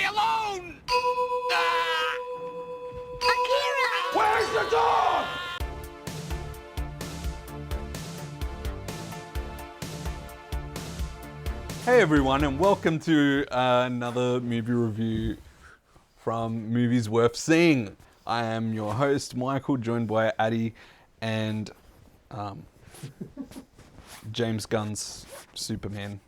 alone! Akira! Where's the dog? Hey everyone, and welcome to another movie review from Movies Worth Seeing. I am your host, Michael, joined by Addy and James Gunn's Superman.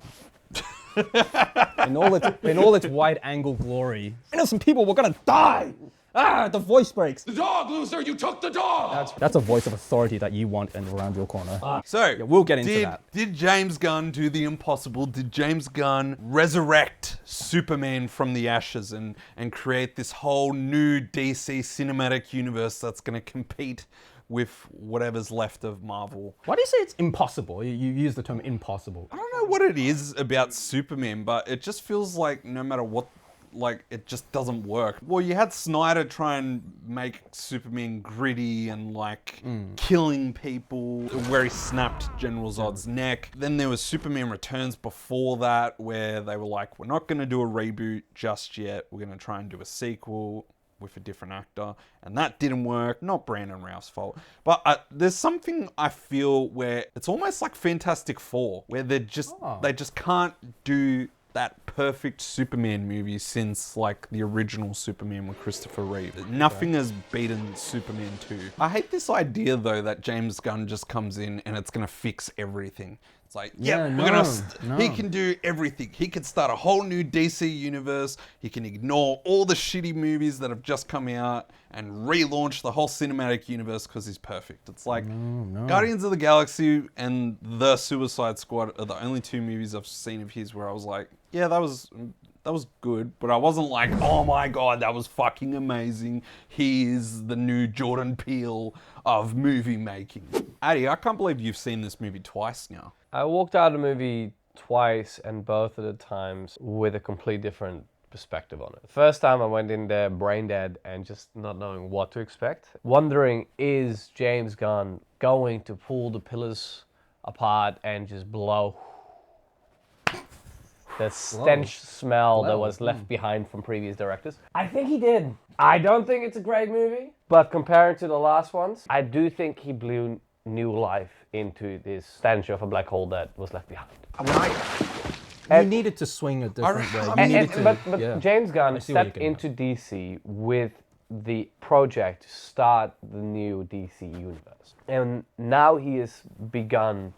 in all its wide-angle glory. Innocent people were gonna die! Ah, the voice breaks. The dog, loser! You took the dog! That's a voice of authority that you want and around your corner. So, yeah, we'll get into that. Did James Gunn do the impossible? Did James Gunn resurrect Superman from the ashes and create this whole new DC cinematic universe that's going to compete with whatever's left of Marvel? Why do you say it's impossible? You use the term impossible. I don't know what it is about Superman, but it just feels like no matter what, like, it just doesn't work. Well, you had Snyder try and make Superman gritty and, like, killing people, where he snapped General Zod's neck. Then there was Superman Returns before that, where they were like, we're not going to do a reboot just yet. We're going to try and do a sequel with a different actor. And that didn't work. Not Brandon Routh's fault. But there's something I feel where it's almost like Fantastic Four, where they just can't do that perfect Superman movie since, like, the original Superman with Christopher Reeve. Nothing has beaten Superman 2. I hate this idea, though, that James Gunn just comes in and it's gonna fix everything. It's like, he can do everything. He can start a whole new DC universe. He can ignore all the shitty movies that have just come out and relaunch the whole cinematic universe because he's perfect. It's like Guardians of the Galaxy and The Suicide Squad are the only two movies I've seen of his where I was like, yeah, that was good, but I wasn't like, oh my god, that was fucking amazing. He is the new Jordan Peele of movie making. Addy, I can't believe you've seen this movie twice now. I walked out of the movie twice, and both of the times with a completely different perspective on it. The first time I went in there brain dead and just not knowing what to expect. Wondering, is James Gunn going to pull the pillars apart and just blow the stench smell that was left behind from previous directors? I think he did. I don't think it's a great movie, but comparing to the last ones, I do think he blew new life into this stench of a black hole that was left behind. You needed to swing a different way. But James Gunn stepped into DC with the project to start the new DC universe. And now he has begun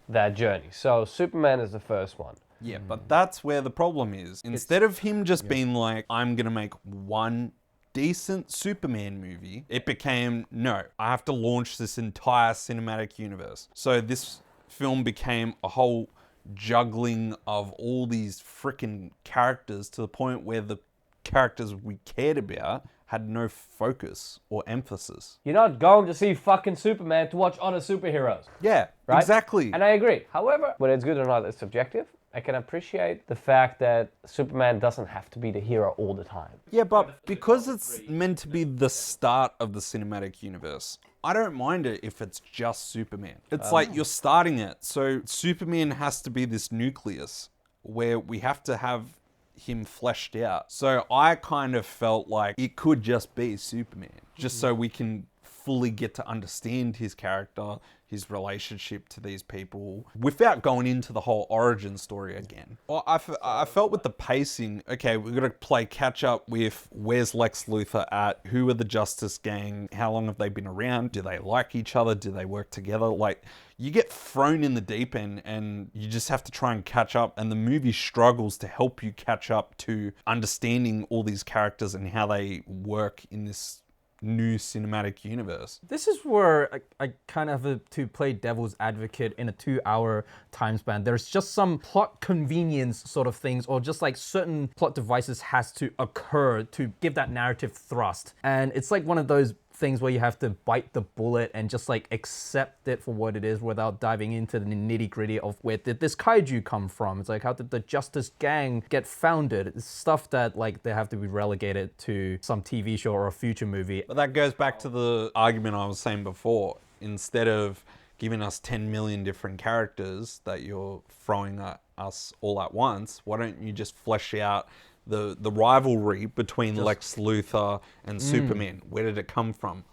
that journey. So Superman is the first one. Yeah, but that's where the problem is. Instead of him just being like, I'm going to make one decent Superman movie, it became, no, I have to launch this entire cinematic universe. So this film became a whole juggling of all these freaking characters to the point where the characters we cared about had no focus or emphasis. You're not going to see fucking Superman to watch other superheroes. Yeah, right? Exactly. And I agree. However, whether it's good or not, it's subjective. I can appreciate the fact that Superman doesn't have to be the hero all the time. Yeah, but because it's meant to be the start of the cinematic universe, I don't mind it if it's just Superman. It's like you're starting it, so Superman has to be this nucleus where we have to have him fleshed out. So I kind of felt like it could just be Superman, just so we can fully get to understand his character, his relationship to these people, without going into the whole origin story again. Well, I felt with the pacing, okay, we've got to play catch up with where's Lex Luthor at, who are the Justice Gang, how long have they been around, do they like each other, do they work together? Like, you get thrown in the deep end and you just have to try and catch up, and the movie struggles to help you catch up to understanding all these characters and how they work in this new cinematic universe. This is where I kind of have to play devil's advocate in a 2-hour time span. There's just some plot convenience sort of things, or just like certain plot devices has to occur to give that narrative thrust. And it's like one of those things where you have to bite the bullet and just like accept it for what it is without diving into the nitty gritty of where did this kaiju come from. It's like, how did the Justice Gang get founded? It's stuff that like they have to be relegated to some TV show or a future movie. But that goes back to the argument I was saying before. Instead of giving us 10 million different characters that you're throwing at us all at once, why don't you just flesh out the rivalry between Lex Luthor and Superman. Where did it come from?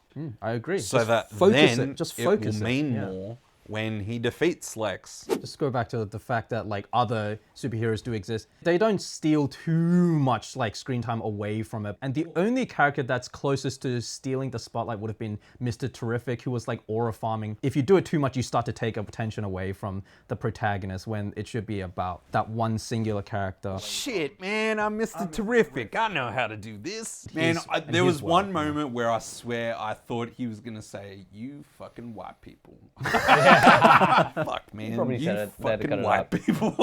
I agree. So Just that focus then it. Just it focus will it. mean Yeah. more when he defeats Lex. Just go back to the fact that like other superheroes do exist. They don't steal too much like screen time away from it. And the only character that's closest to stealing the spotlight would have been Mr. Terrific, who was like aura farming. If you do it too much, you start to take attention away from the protagonist when it should be about that one singular character. Shit, man, I'm Mr. Terrific. I know how to do this. Man, there he's was one wild, moment where I swear I thought he was gonna say, "You fucking white people." Fuck, man. probably You said it. They had to cut fucking it white out. people.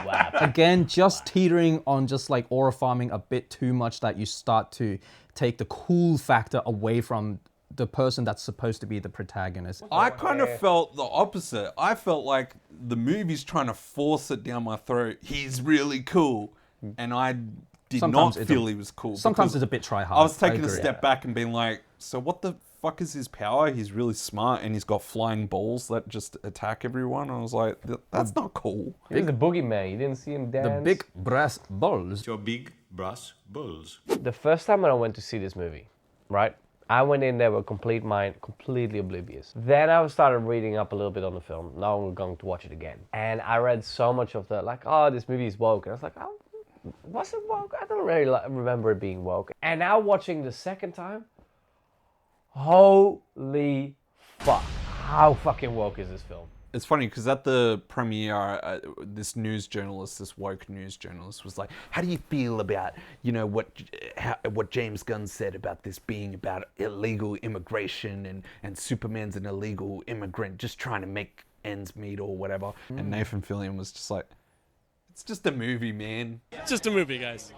Wow. Again, just teetering on just like aura farming a bit too much that you start to take the cool factor away from the person that's supposed to be the protagonist. I kind of felt the opposite. I felt like the movie's trying to force it down my throat. He's really cool. And I did Sometimes not it's a- feel he was cool. Sometimes because it's a bit try hard. I was taking a agree. step back and being like, so what the fuck is his power? He's really smart and he's got flying balls that just attack everyone. I was like, that's not cool. He was the boogeyman. You didn't see him dance. The big brass balls. Your big brass bulls. The first time when I went to see this movie, right? I went in there with complete mind, completely oblivious. Then I started reading up a little bit on the film. Now I'm going to watch it again. And I read so much of the, like, oh, this movie is woke. And I was like, oh, was it woke? I don't really remember it being woke. And now watching the second time, holy fuck. How fucking woke is this film? It's funny because at the premiere, this news journalist, this woke news journalist, was like, "How do you feel about, you know, what James Gunn said about this being about illegal immigration and Superman's an illegal immigrant just trying to make ends meet or whatever?" And Nathan Fillion was just like, "It's just a movie, man." It's just a movie, guys.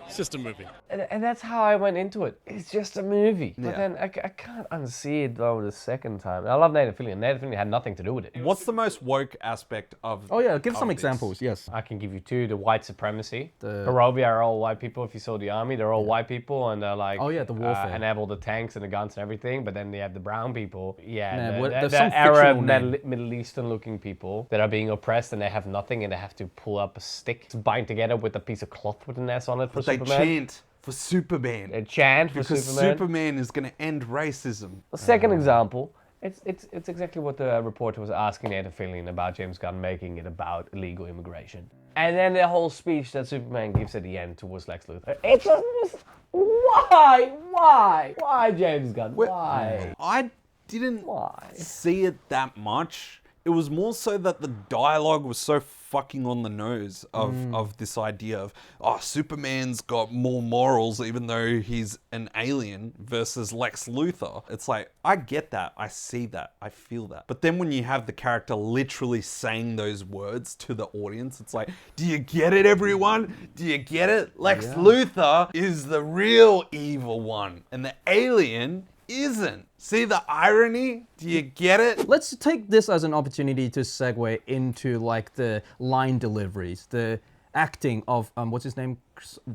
It's just a movie. And that's how I went into it. It's just a movie. But Yeah. then I can't unsee it though the second time. And I love Nathan Fillion. Nathan Fillion had nothing to do with it. What's the most woke aspect of? Oh yeah, give of some this? examples. Yes. I can give you two. The white supremacy. The- Barovia are all white people. If you saw the army, they're all white people, and they're like, Oh, yeah, the warfare. and they have all the tanks and the guns and everything. But then they have the brown people. Yeah, Man, the there's some Arab, fictional name. Middle Eastern looking people that are being oppressed, and they have nothing, and they have to pull up a stick to bind together with a piece of cloth with an S on it for They Superman. chant for Superman They chant for because Superman. Superman is going to end racism. A second example, it's exactly what the reporter was asking Nathan Fillion about James Gunn making it about illegal immigration. And then the whole speech that Superman gives at the end towards Lex Luthor. It's just, why James Gunn? Why? I didn't Why? see it that much. It was more so that the dialogue was so fucking on the nose of this idea of, oh, Superman's got more morals even though he's an alien versus Lex Luthor. It's like, I get that. I see that. I feel that. But then when you have the character literally saying those words to the audience, it's like, do you get it, everyone? Do you get it? Lex Luthor is the real evil one. And the alien isn't. See the irony? Do you get it? Let's take this as an opportunity to segue into like the line deliveries, the acting of what's his name,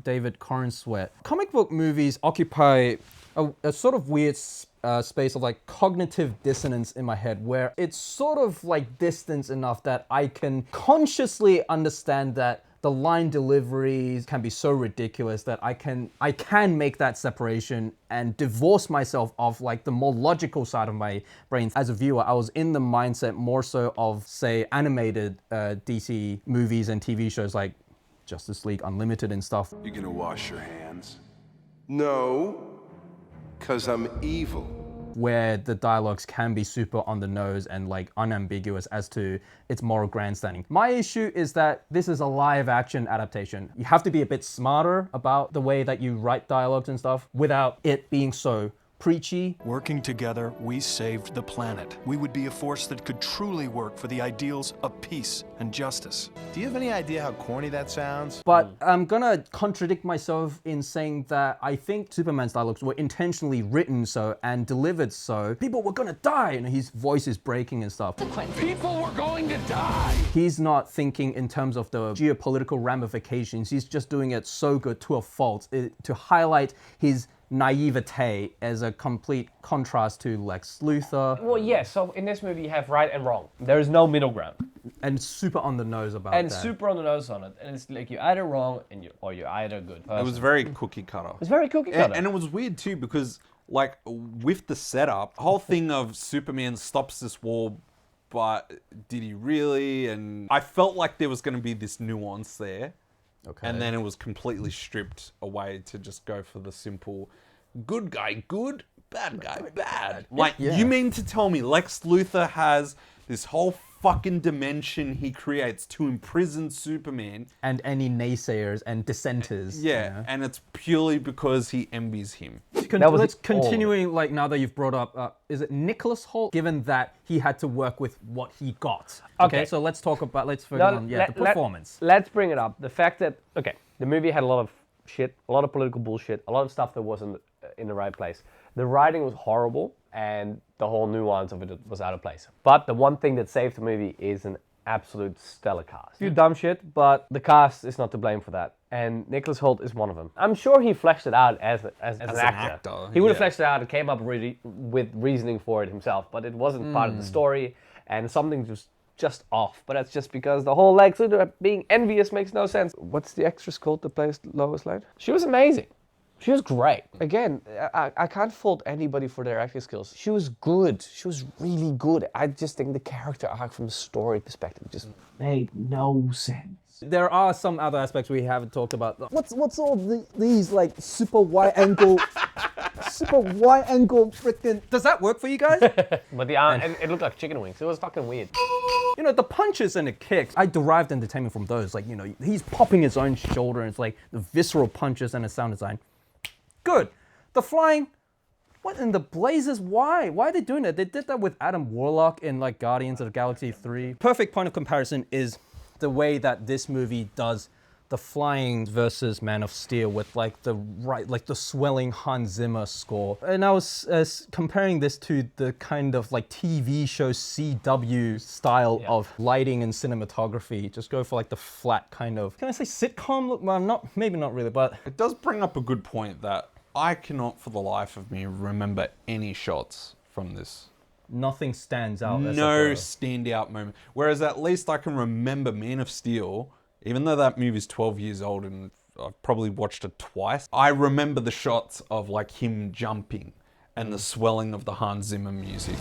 David Cornsweet. Comic book movies occupy a sort of weird space of like cognitive dissonance in my head, where it's sort of like distant enough that I can consciously understand that the line deliveries can be so ridiculous that I can make that separation and divorce myself of like the more logical side of my brain. As a viewer, I was in the mindset more so of, say, animated DC movies and TV shows like Justice League Unlimited and stuff. You gonna wash your hands? No, 'cause I'm evil. Where the dialogues can be super on the nose and like unambiguous as to its moral grandstanding. My issue is that this is a live action adaptation. You have to be a bit smarter about the way that you write dialogues and stuff without it being so preachy. Working together, we saved the planet. We would be a force that could truly work for the ideals of peace and justice. Do you have any idea how corny that sounds? But I'm gonna contradict myself in saying that I think Superman's dialogues were intentionally written so and delivered so. People were gonna die and his voice is breaking and stuff. People were going to die. He's not thinking in terms of the geopolitical ramifications. He's just doing it so good to a fault to highlight his naivete as a complete contrast to Lex Luthor. Well, yeah, so in this movie you have right and wrong. There is no middle ground. And super on the nose about And that. super on the nose on it. And it's like you're either wrong or you're either good. It was very cookie cutter. It's very cookie cutter. And it was weird too because, like, with the setup, whole thing of Superman stops this war, but did he really? And I felt like there was going to be this nuance there. Okay. And then it was completely stripped away to just go for the simple good guy good, bad guy bad. Like, you mean to tell me Lex Luthor has this whole fucking dimension he creates to imprison Superman? And any naysayers and dissenters. Yeah, and it's purely because he envies him. Let's continuing, like, now that you've brought up, is it Nicholas Hoult? Given that he had to work with what he got. Okay, so let's talk about, let's focus on, the performance. Let's bring it up. The fact that, okay, the movie had a lot of shit, a lot of political bullshit, a lot of stuff that wasn't in the right place. The writing was horrible, and the whole nuance of it was out of place. But the one thing that saved the movie is an absolute stellar cast. A few dumb shit, but the cast is not to blame for that. And Nicholas Hoult is one of them. I'm sure he fleshed it out as an actor. He would have fleshed it out and came up really with reasoning for it himself, but it wasn't part of the story, and something just off. But that's just because the whole Lex Luthor being envious makes no sense. What's the actress called that plays Lois Lane? She was amazing. She was great. Again, I can't fault anybody for their acting skills. She was good. She was really good. I just think the character arc from the story perspective just made no sense. There are some other aspects we haven't talked about. What's all these like super wide angle freaking? Does that work for you guys? But the arm, it looked like chicken wings. It was fucking weird. You know, the punches and the kicks, I derived entertainment from those. Like, you know, he's popping his own shoulder, and it's like the visceral punches and the sound design. Good. The flying, what in the blazes? Why? Why are they doing that? They did that with Adam Warlock in like Guardians of the Galaxy 3. Perfect point of comparison is the way that this movie does the flying versus Man of Steel with like the swelling Hans Zimmer score. And I was comparing this to the kind of like TV show CW style of lighting and cinematography. Just go for like the flat kind of, can I say sitcom? Well, maybe not really, but it does bring up a good point that I cannot for the life of me remember any shots from this. Nothing stands out. No standout moment. Whereas at least I can remember Man of Steel, even though that movie's 12 years old and I've probably watched it twice. I remember the shots of like him jumping and the swelling of the Hans Zimmer music.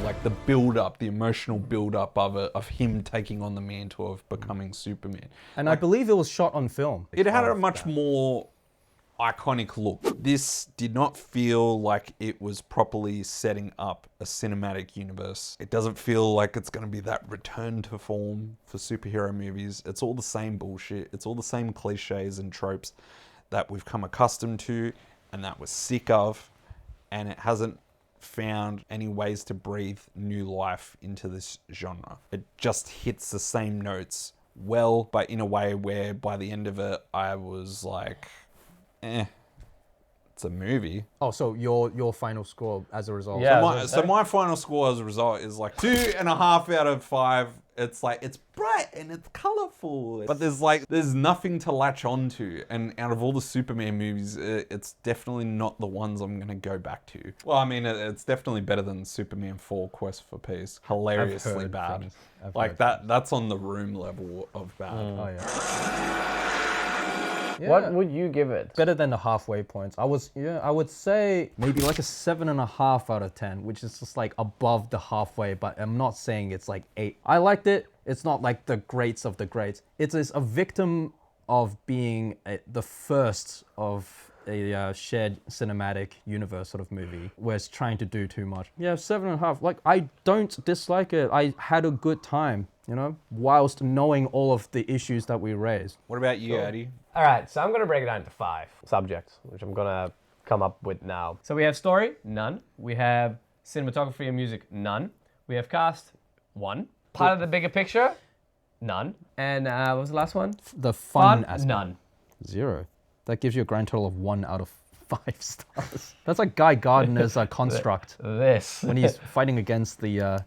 Like the build-up, the emotional build-up of him taking on the mantle of becoming Superman. And I believe it was shot on film. It had a much more iconic look. This did not feel like it was properly setting up a cinematic universe. It doesn't feel like it's going to be that return to form for superhero movies. It's all the same bullshit. It's all the same cliches and tropes that we've come accustomed to and that we're sick of. And it hasn't found any ways to breathe new life into this genre. It just hits the same notes well, but in a way where by the end of it, I was like, it's a movie. Oh, so your final score as a result? Yeah. So my final score as a result is like 2.5 out of 5. It's like, it's bright and it's colorful, but there's nothing to latch onto. And out of all the Superman movies, it's definitely not the ones I'm gonna go back to. Well, I mean, it's definitely better than Superman 4 Quest for Peace. Hilariously bad. Like that's on the Room level of bad. Oh yeah. What would you give it? Better than the halfway points. I would say maybe like a 7.5 out of 10, which is just like above the halfway, but I'm not saying it's like 8. I liked it. It's not like the greats of the greats. It is a victim of being the first of a shared cinematic universe sort of movie where it's trying to do too much. Yeah, 7.5. Like, I don't dislike it. I had a good time, you know, whilst knowing all of the issues that we raised. What about you, Eddie? All right, so I'm going to break it down into 5 subjects, which I'm going to come up with now. So we have story, none. We have cinematography and music, none. We have cast, 1. Part of the bigger picture, none. And what was the last one? The fun aspect. None. 0. That gives you a grand total of 1 out of 5 stars. That's like Guy Gardner's construct This. when he's fighting against the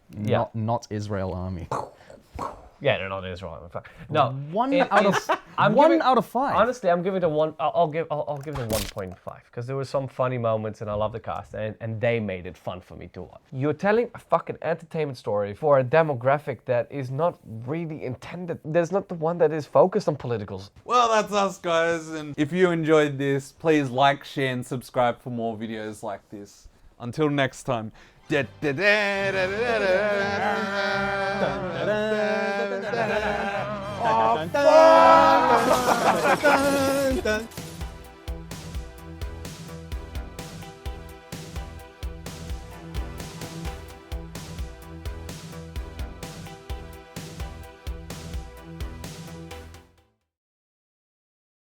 not Israel army. Yeah, they're not Israel. No. 1 out of One out of 5. Honestly, I'm giving it a one. I'll give it a 1.5 because there were some funny moments and I love the cast and they made it fun for me to watch. You're telling a fucking entertainment story for a demographic that is not really intended. There's not the one that is focused on politicals. Well, that's us, guys. And if you enjoyed this, please like, share, and subscribe for more videos like this. Until next time. Oh, fuck!